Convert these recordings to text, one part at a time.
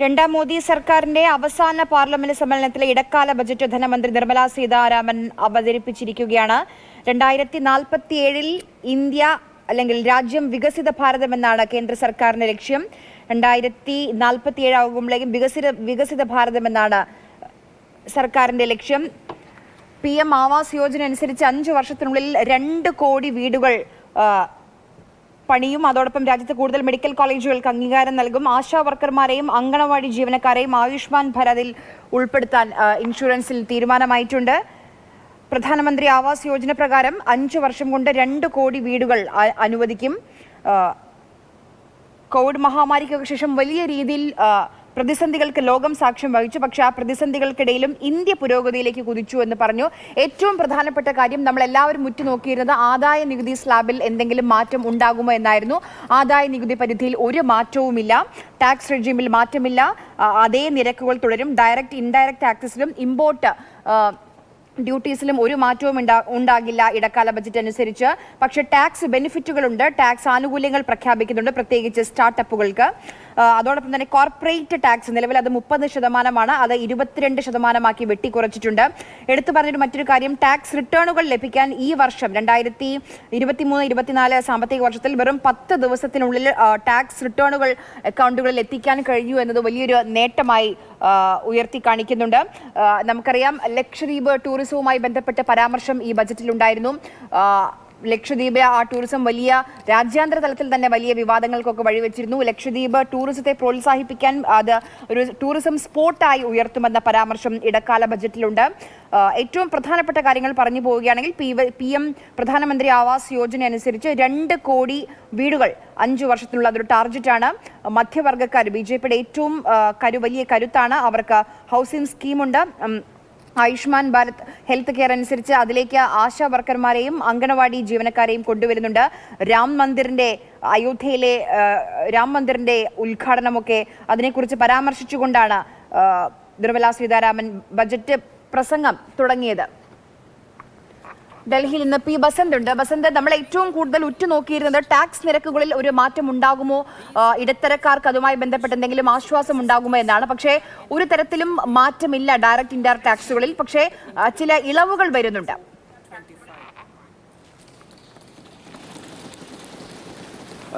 രണ്ടാം മോദി സർക്കാരിന്റെ അവസാന പാർലമെന്റ് സമ്മേളനത്തിലെ ഇടക്കാല ബജറ്റ് ധനമന്ത്രി നിർമ്മലാ സീതാരാമൻ അവതരിപ്പിച്ചിരിക്കുകയാണ്. 2047 ഇന്ത്യ അല്ലെങ്കിൽ രാജ്യം വികസിത ഭാരതം എന്നാണ് കേന്ദ്ര സർക്കാരിന്റെ ലക്ഷ്യം. 2047 ആകുമ്പോഴേക്കും വികസിത ഭാരതം എന്നാണ് സർക്കാരിന്റെ ലക്ഷ്യം. PM ആവാസ് യോജന അനുസരിച്ച് 5 വർഷത്തിനുള്ളിൽ 2 കോടി വീടുകൾ പണിയും. അതോടൊപ്പം രാജ്യത്ത് കൂടുതൽ മെഡിക്കൽ കോളേജുകൾക്ക് അംഗീകാരം നൽകും. ആശാ വർക്കർമാരെയും അംഗനവാടി ജീവനക്കാരെയും ആയുഷ്മാൻ ഭാരതിൽ ഉൾപ്പെടുത്താൻ ഇൻഷുറൻസിൽ തീരുമാനമായിട്ടുണ്ട്. പ്രധാനമന്ത്രി ആവാസ് യോജന പ്രകാരം 5 വർഷം കൊണ്ട് 2 കോടി വീടുകൾ അനുവദിക്കും. കോവിഡ് മഹാമാരിക്ക് ശേഷം വലിയ രീതിയിൽ പ്രതിസന്ധികൾക്ക് ലോകം സാക്ഷ്യം വഹിച്ചു. പക്ഷേ ആ പ്രതിസന്ധികൾക്കിടയിലും ഇന്ത്യ പുരോഗതിയിലേക്ക് കുതിച്ചു എന്ന് പറഞ്ഞു. ഏറ്റവും പ്രധാനപ്പെട്ട കാര്യം നമ്മൾ എല്ലാവരും ഉറ്റുനോക്കിയിരുന്നത് ആദായ നികുതി സ്ലാബിൽ എന്തെങ്കിലും മാറ്റം ഉണ്ടാകുമോ എന്നായിരുന്നു. ആദായ നികുതി പരിധിയിൽ ഒരു മാറ്റവുമില്ല. ടാക്സ് റെജീമിൽ മാറ്റമില്ല. അതേ നിരക്കുകൾ തുടരും. ഡയറക്റ്റ് ഇൻഡയറക്റ്റ് ടാക്സസിലും ഇമ്പോർട്ട് ഡ്യൂട്ടീസിലും ഒരു മാറ്റവും ഉണ്ടാകില്ല ഇടക്കാല ബജറ്റ് അനുസരിച്ച്. പക്ഷേ ടാക്സ് ബെനിഫിറ്റുകളുണ്ട്. ടാക്സ് ആനുകൂല്യങ്ങൾ പ്രഖ്യാപിക്കുന്നുണ്ട്, പ്രത്യേകിച്ച് സ്റ്റാർട്ടപ്പുകൾക്ക്. അതോടൊപ്പം തന്നെ കോർപ്പറേറ്റ് ടാക്സ് നിലവിൽ അത് 30%, അത് 22% വെട്ടിക്കുറച്ചിട്ടുണ്ട്. എടുത്തു പറഞ്ഞൊരു മറ്റൊരു കാര്യം, ടാക്സ് റിട്ടേണുകൾ ലഭിക്കാൻ ഈ വർഷം 2023-24 സാമ്പത്തിക വർഷത്തിൽ വെറും 10 ദിവസത്തിനുള്ളിൽ ടാക്സ് റിട്ടേണുകൾ അക്കൗണ്ടുകളിൽ എത്തിക്കാൻ കഴിഞ്ഞു എന്നത് വലിയൊരു നേട്ടമായി ഉയർത്തി കാണിക്കുന്നുണ്ട്. നമുക്കറിയാം, ലക്ഷദ്വീപ് ടൂറിസവുമായി ബന്ധപ്പെട്ട പരാമർശം ഈ ബജറ്റിലുണ്ടായിരുന്നു. ലക്ഷദ്വീപ് ആ ടൂറിസം വലിയ രാജ്യാന്തര തലത്തിൽ തന്നെ വലിയ വിവാദങ്ങൾക്കൊക്കെ വഴിവെച്ചിരുന്നു. ലക്ഷദ്വീപ് ടൂറിസത്തെ പ്രോത്സാഹിപ്പിക്കാൻ അത് ഒരു ടൂറിസം സ്പോട്ടായി ഉയർത്തുമെന്ന പരാമർശം ഇടക്കാല ബജറ്റിലുണ്ട്. ഏറ്റവും പ്രധാനപ്പെട്ട കാര്യങ്ങൾ പറഞ്ഞു പോവുകയാണെങ്കിൽ PM പ്രധാനമന്ത്രി ആവാസ് യോജന അനുസരിച്ച് 2 കോടി വീടുകൾ 5 വർഷത്തിനുള്ള അതൊരു ടാർഗറ്റാണ്. മധ്യവർഗ്ഗക്കാർ BJPയുടെ ഏറ്റവും വലിയ കരുത്താണ്. അവർക്ക് ഹൗസിംഗ് സ്കീമുണ്ട്. ആയുഷ്മാൻ ഭാരത് ഹെൽത്ത് കെയർ അനുസരിച്ച് അതിലേക്ക് ആശാ വർക്കർമാരെയും അംഗനവാടി ജീവനക്കാരെയും കൊണ്ടുവരുന്നുണ്ട്. അയോധ്യയിലെ രാം മന്ദിറിന്റെ ഉദ്ഘാടനമൊക്കെ അതിനെക്കുറിച്ച് പരാമർശിച്ചുകൊണ്ടാണ് നിർമ്മലാ സീതാരാമൻ ബജറ്റ് പ്രസംഗം തുടങ്ങിയത്. ഡൽഹിയിൽ ഇന്ന് P. ബസന്ത് ഉണ്ട്. ബസന്ത്, നമ്മൾ ഏറ്റവും കൂടുതൽ ഉറ്റുനോക്കിയിരുന്നത് ടാക്സ് നിരക്കുകളിൽ ഒരു മാറ്റം ഉണ്ടാകുമോ, ഇടത്തരക്കാർക്ക് അതുമായി ബന്ധപ്പെട്ട് എന്തെങ്കിലും ആശ്വാസം ഉണ്ടാകുമോ എന്നാണ്. പക്ഷേ ഒരു തരത്തിലും മാറ്റമില്ല ഡയറക്റ്റ് ഇൻഡയറക്റ്റ് ടാക്സുകളിൽ. പക്ഷേ ചില ഇളവുകൾ വരുന്നുണ്ട്.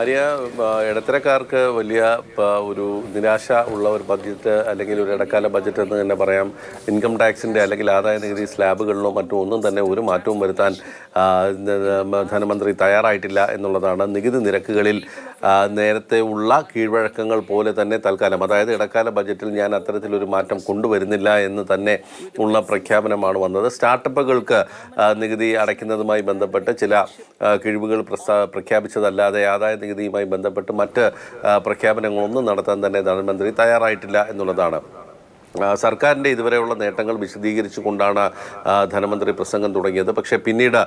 ആര്യ, ഇടത്തരക്കാർക്ക് വലിയ ഒരു നിരാശ ഉള്ള ഒരു ബഡ്ജറ്റ് അല്ലെങ്കിൽ ഒരു ഇടക്കാല ബഡ്ജറ്റ് എന്ന് തന്നെ പറയാം. ഇൻകം ടാക്സിൻ്റെ അല്ലെങ്കിൽ ആദായ നികുതി സ്ലാബുകളിലോ മറ്റോ ഒന്നും തന്നെ ഒരു മാറ്റവും വരുത്താൻ ധനമന്ത്രി തയ്യാറായിട്ടില്ല എന്നുള്ളതാണ്. നികുതി നിരക്കുകളിൽ നേരത്തെ ഉള്ള കീഴ്വഴക്കങ്ങൾ പോലെ തന്നെ തൽക്കാലം, അതായത് ഇടക്കാല ബജറ്റിൽ ഞാൻ അത്തരത്തിലൊരു മാറ്റം കൊണ്ടുവരുന്നില്ല എന്ന് തന്നെ ഉള്ള പ്രഖ്യാപനമാണ് വന്നത്. സ്റ്റാർട്ടപ്പുകൾക്ക് നികുതി അടയ്ക്കുന്നതുമായി ബന്ധപ്പെട്ട് ചില കിഴിവുകൾ പ്രഖ്യാപിച്ചതല്ലാതെ ആദായ നികുതിയുമായി ബന്ധപ്പെട്ട് മറ്റ് പ്രഖ്യാപനങ്ങളൊന്നും നടത്താൻ തന്നെ ധനമന്ത്രി തയ്യാറായിട്ടില്ല എന്നുള്ളതാണ്. സർക്കാരിൻ്റെ ഇതുവരെയുള്ള നേട്ടങ്ങൾ വിശദീകരിച്ചുകൊണ്ടാണ് ധനമന്ത്രി പ്രസംഗം തുടങ്ങിയത്. പക്ഷേ പിന്നീട്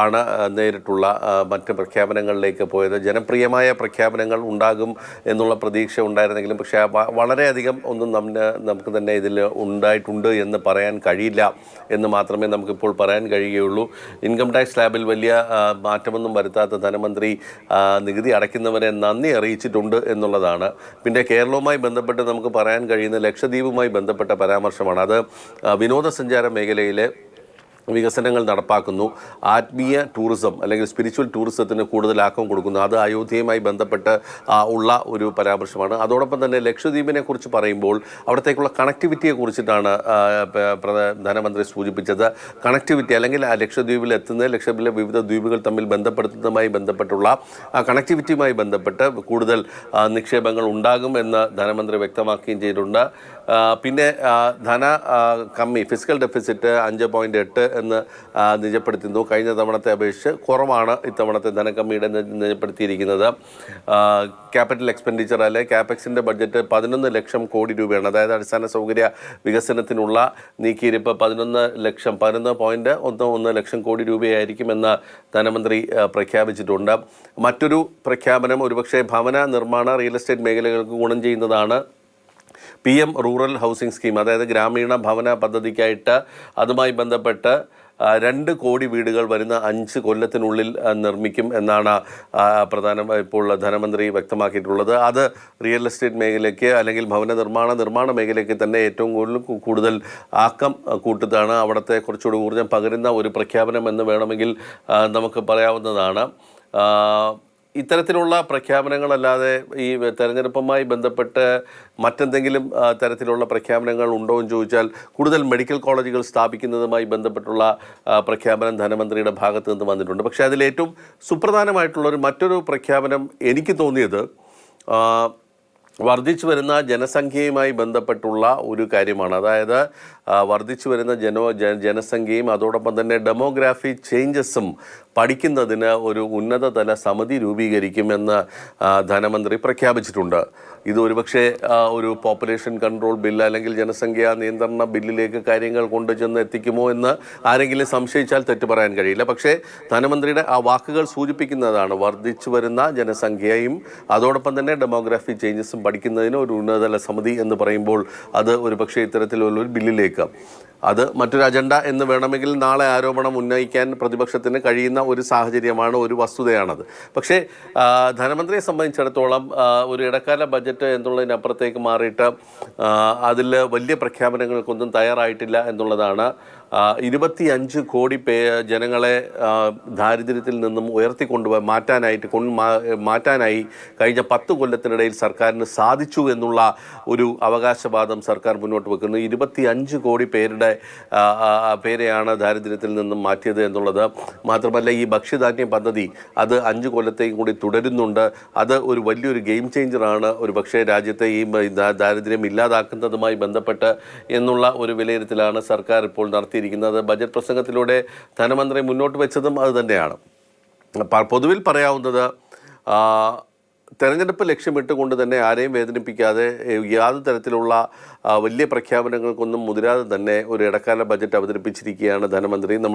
ആണ് നേരിട്ടുള്ള മറ്റ് പ്രഖ്യാപനങ്ങളിലേക്ക് പോയത്. ജനപ്രിയമായ പ്രഖ്യാപനങ്ങൾ ഉണ്ടാകും എന്നുള്ള പ്രതീക്ഷ ഉണ്ടായിരുന്നെങ്കിലും പക്ഷേ വളരെയധികം ഒന്നും നമുക്ക് തന്നെ ഇതിൽ ഉണ്ടായിട്ടുണ്ട് എന്ന് പറയാൻ കഴിയില്ല എന്ന് മാത്രമേ നമുക്കിപ്പോൾ പറയാൻ കഴിയുകയുള്ളൂ. ഇൻകം ടാക്സ് സ്ലാബിൽ വലിയ മാറ്റമൊന്നും വരുത്താത്ത ധനമന്ത്രി നികുതി അടയ്ക്കുന്നവരെ നന്ദി അറിയിച്ചിട്ടുണ്ട് എന്നുള്ളതാണ്. പിന്നെ കേരളവുമായി ബന്ധപ്പെട്ട് നമുക്ക് പറയാൻ കഴിയുന്ന ലക്ഷദ്വീപുമായി ബന്ധപ്പെട്ട പരാമർശമാണ്. അത് വിനോദസഞ്ചാര മേഖലയിലെ വികസനങ്ങൾ നടപ്പാക്കുന്നു. ആത്മീയ ടൂറിസം അല്ലെങ്കിൽ സ്പിരിച്വൽ ടൂറിസത്തിന് കൂടുതൽ ആക്കം കൊടുക്കുന്നു. അത് അയോധ്യയുമായി ബന്ധപ്പെട്ട് ഉള്ള ഒരു പരാമർശമാണ്. അതോടൊപ്പം തന്നെ ലക്ഷദ്വീപിനെ കുറിച്ച് പറയുമ്പോൾ അവിടത്തേക്കുള്ള കണക്ടിവിറ്റിയെ കുറിച്ചിട്ടാണ് ധനമന്ത്രി സൂചിപ്പിച്ചത്. കണക്ടിവിറ്റി അല്ലെങ്കിൽ ലക്ഷദ്വീപിൽ എത്തുന്ന ലക്ഷദ്വീപിലെ വിവിധ ദ്വീപുകൾ തമ്മിൽ ബന്ധപ്പെടുത്തുന്നതുമായി ബന്ധപ്പെട്ടുള്ള കണക്ടിവിറ്റിയുമായി ബന്ധപ്പെട്ട് കൂടുതൽ നിക്ഷേപങ്ങൾ ഉണ്ടാകും എന്ന് ധനമന്ത്രി വ്യക്തമാക്കുകയും ചെയ്തിട്ടുണ്ട്. പിന്നെ കമ്മി ഫിസിക്കൽ ഡെഫിസിറ്റ് 5.8 എന്ന് നിജപ്പെടുത്തുന്നു. കഴിഞ്ഞ തവണത്തെ അപേക്ഷിച്ച് കുറവാണ് ഇത്തവണത്തെ ധനക്കമ്മിയുടെ നിജപ്പെടുത്തിയിരിക്കുന്നത്. ക്യാപിറ്റൽ എക്സ്പെൻഡിച്ചർ അല്ലെ ക്യാപെക്സിൻ്റെ ബഡ്ജറ്റ് 11 ലക്ഷം കോടി രൂപയാണ്. അതായത് അടിസ്ഥാന സൗകര്യ വികസനത്തിനുള്ള നീക്കിയിരിപ്പ് 11.11 ലക്ഷം കോടി രൂപയായിരിക്കുമെന്ന് ധനമന്ത്രി പ്രഖ്യാപിച്ചിട്ടുണ്ട്. മറ്റൊരു പ്രഖ്യാപനം ഒരുപക്ഷെ ഭവന നിർമ്മാണ റിയൽ എസ്റ്റേറ്റ് മേഖലകൾക്ക് ഗുണം ചെയ്യുന്നതാണ്. PM റൂറൽ ഹൗസിംഗ് സ്കീം, അതായത് ഗ്രാമീണ ഭവന പദ്ധതിക്കായിട്ട് അതുമായി ബന്ധപ്പെട്ട് 2 കോടി വീടുകൾ വരുന്ന 5 കൊല്ലത്തിനുള്ളിൽ നിർമ്മിക്കും എന്നാണ് ഇപ്പോൾ ധനമന്ത്രി വ്യക്തമാക്കിയിട്ടുള്ളത്. അത് റിയൽ എസ്റ്റേറ്റ് മേഖലയ്ക്ക് അല്ലെങ്കിൽ നിർമ്മാണ മേഖലയ്ക്ക് തന്നെ ഏറ്റവും കൂടുതൽ ആക്കം കൂട്ടുന്നതാണ്, അവിടുത്തെ കുറച്ചുകൂടി ഊർജ്ജം പകരുന്ന ഒരു പ്രഖ്യാപനം എന്ന് വേണമെങ്കിൽ നമുക്ക് പറയാവുന്നതാണ്. ഇത്തരത്തിലുള്ള പ്രഖ്യാപനങ്ങളല്ലാതെ ഈ തെരഞ്ഞെടുപ്പുമായി ബന്ധപ്പെട്ട് മറ്റെന്തെങ്കിലും തരത്തിലുള്ള പ്രഖ്യാപനങ്ങൾ ഉണ്ടോ എന്ന് ചോദിച്ചാൽ കൂടുതൽ മെഡിക്കൽ കോളേജുകൾ സ്ഥാപിക്കുന്നതുമായി ബന്ധപ്പെട്ടുള്ള പ്രഖ്യാപനം ധനമന്ത്രിയുടെ ഭാഗത്ത് നിന്ന് വന്നിട്ടുണ്ട്. പക്ഷേ അതിലേറ്റവും സുപ്രധാനമായിട്ടുള്ളൊരു മറ്റൊരു പ്രഖ്യാപനം എനിക്ക് തോന്നിയത് വർദ്ധിച്ചു വരുന്ന ജനസംഖ്യയുമായി ബന്ധപ്പെട്ടുള്ള ഒരു കാര്യമാണ്. അതായത് വർദ്ധിച്ചു വരുന്ന ജനസംഖ്യയും അതോടൊപ്പം തന്നെ ഡെമോഗ്രാഫി ചേഞ്ചസും പഠിക്കുന്നതിന് ഒരു ഉന്നതതല സമിതി രൂപീകരിക്കുമെന്ന് ധനമന്ത്രി പ്രഖ്യാപിച്ചിട്ടുണ്ട്. ഇത് ഒരുപക്ഷെ ഒരു പോപ്പുലേഷൻ കൺട്രോൾ ബില്ല് അല്ലെങ്കിൽ ജനസംഖ്യാ നിയന്ത്രണ ബില്ലിലേക്ക് കാര്യങ്ങൾ കൊണ്ടുചെന്ന് എത്തിക്കുമോ എന്ന് ആരെങ്കിലും സംശയിച്ചാൽ തെറ്റു പറയാൻ കഴിയില്ല. പക്ഷേ ധനമന്ത്രിയുടെ ആ വാക്കുകൾ സൂചിപ്പിക്കുന്നതാണ് വർദ്ധിച്ചു വരുന്ന ജനസംഖ്യയും അതോടൊപ്പം തന്നെ ഡെമോഗ്രാഫി ചേഞ്ചസും പഠിക്കുന്നതിന് ഒരു ഉന്നതതല സമിതി എന്ന് പറയുമ്പോൾ അത് ഒരുപക്ഷെ ഇത്തരത്തിലുള്ള ഒരു ബില്ലിലേക്ക് അത് മറ്റൊരു അജണ്ട എന്ന് വേണമെങ്കിൽ നാളെ ആരോപണം ഉന്നയിക്കാൻ പ്രതിപക്ഷത്തിന് കഴിയുന്ന ഒരു സാഹചര്യമാണ്, ഒരു വസ്തുതയാണത്. പക്ഷേ ധനമന്ത്രിയെ സംബന്ധിച്ചിടത്തോളം ഒരു ഇടക്കാല ബജറ്റ് എന്നുള്ളതിനപ്പുറത്തേക്ക് മാറിയിട്ട് അതിൽ വലിയ പ്രഖ്യാപനങ്ങൾക്കൊന്നും തയ്യാറായിട്ടില്ല എന്നുള്ളതാണ്. 25 കോടി ജനങ്ങളെ ദാരിദ്ര്യത്തിൽ നിന്നും ഉയർത്തിക്കൊണ്ടുപോയി മാറ്റാനായി കഴിഞ്ഞ 10 കൊല്ലത്തിനിടയിൽ സർക്കാരിന് സാധിച്ചു എന്നുള്ള ഒരു അവകാശവാദം സർക്കാർ മുന്നോട്ട് വെക്കുന്നു. 25 കോടി പേരെയാണ് ദാരിദ്ര്യത്തിൽ നിന്നും മാറ്റിയത് എന്നുള്ളത്. മാത്രമല്ല ഈ ഭക്ഷ്യധാന്യ പദ്ധതി അത് 5 കൊല്ലത്തേക്കും കൂടി തുടരുന്നുണ്ട്. അത് ഒരു വലിയൊരു ഗെയിം ചേഞ്ചറാണ് ഒരു പക്ഷേ രാജ്യത്തെ ഈ ദാരിദ്ര്യം ഇല്ലാതാക്കുന്നതുമായി ബന്ധപ്പെട്ട് എന്നുള്ള ഒരു വിലയിരുത്തലാണ് സർക്കാർ ഇപ്പോൾ നടത്തിയിരിക്കുന്നത്. ബജറ്റ് പ്രസംഗത്തിലൂടെ ധനമന്ത്രി മുന്നോട്ട് വെച്ചതും അത് തന്നെയാണ്. പൊതുവിൽ പറയാവുന്നത് തെരഞ്ഞെടുപ്പ് ലക്ഷ്യമിട്ടുകൊണ്ട് തന്നെ ആരെയും വേദനിപ്പിക്കാതെ യാതൊരു തരത്തിലുള്ള വലിയ പ്രഖ്യാപനങ്ങൾക്കൊന്നും മുതിരാതെ തന്നെ ഒരു ഇടക്കാല ബജറ്റ് അവതരിപ്പിച്ചിരിക്കുകയാണ് ധനമന്ത്രി.